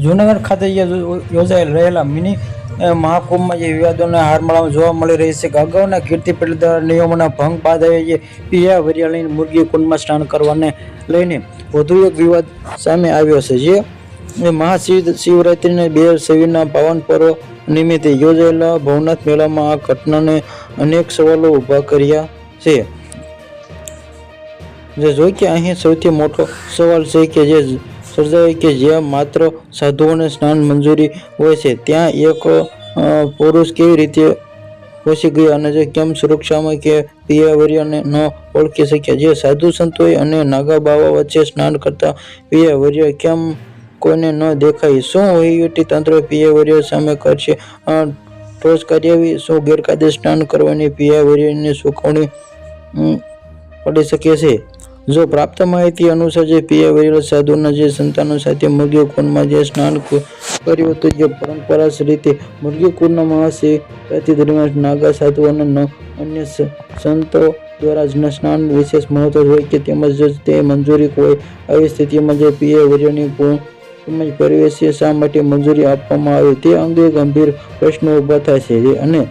જૂનાગઢ ખાતે યોજાયેલ રહેલા મિની મહાકુંભમાં જે વિવાદોના હારમાળામાં જોવા મળી રહી છે કે અગાઉના કીર્તિ પટેલ દ્વારા નિયમોના ભંગ બાદ હવે જે પિયા વરિયા લઈને મુરગી કુંડમાં સ્નાન કરવાને લઈને વધુ એક વિવાદ સામે આવ્યો છે। જે મહાશિવરાત્રિના 2026ના પાવન પર્વ નિમિત્તે યોજાયેલા ભવનાથ મેળામાં આ ઘટનાને અનેક સવાલો ઊભા કર્યા છે। જો કે અહીં સૌથી મોટો સવાલ છે કે જે સર્જાય કે જ્યાં માત્ર સાધુઓને સ્નાન મંજૂરી હોય છે ત્યાં એક પુરુષ કેવી રીતે ઘૂસી ગયા અને જે કેમ સુરક્ષામાં કે પિયાવરિયાને ન ઓળખી શક્યા। જે સાધુ સંતોએ અને નાગા બાવા વચ્ચે સ્નાન કરતા પિયાવરિયા કેમ કોઈને ન દેખાય? શું વહીવટી તંત્ર પિયાવરિયા સામે કરશે ઠોસ કાર્યવાહી? શું ગેરકાયદે સ્નાન કરવાની પિયાવરિયાની ચૂકવણી પડી શકે છે? જો પ્રાપ્ત માહિતી અનુસાર જે પિયાવરિયા સાધુના જે સંતાનો સાથે મુરગી કુંડમાં જે સ્નાન કર્યું હતું, જે પરંપરા રીતે મુરગી કુંડના મહાશિવરાત્રિ દરમિયાન નાગા સાધુ અને અન્ય સંતો દ્વારા સ્નાન વિશેષ મહત્વ હોય કે તેમજ તે મંજૂરી હોય। આવી સ્થિતિમાં જે પિયાવરિયાની કુંડમાં પ્રવેશે શા માટે મંજૂરી આપવામાં આવી તે અંગે ગંભીર પ્રશ્નો ઊભા થાય છે અને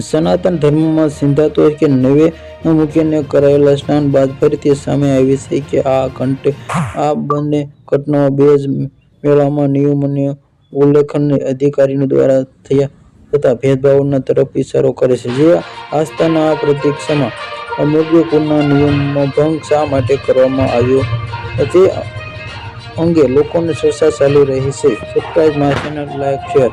સનાતન ધર્મમાં સિદ્ધાંતો કે નવે મૂકીને કરાયેલા સ્નાન બાદ ફરીથી સામે આવી છે કે આ બંને ઘટનાઓ બે જ મેળામાં નિયમોના ઉલ્લંઘન અધિકારીઓ દ્વારા થતા ભેદભાવના તરફ ઇશારો કરે છે। જે આસ્થાના આ પ્રતીક્ષામાં મુરગી કુંડના નિયમનો ભંગ શા માટે કરવામાં આવ્યો તે અંગે લોકોની ચર્ચા ચાલી રહી છે। Subscribe my channel, like, share.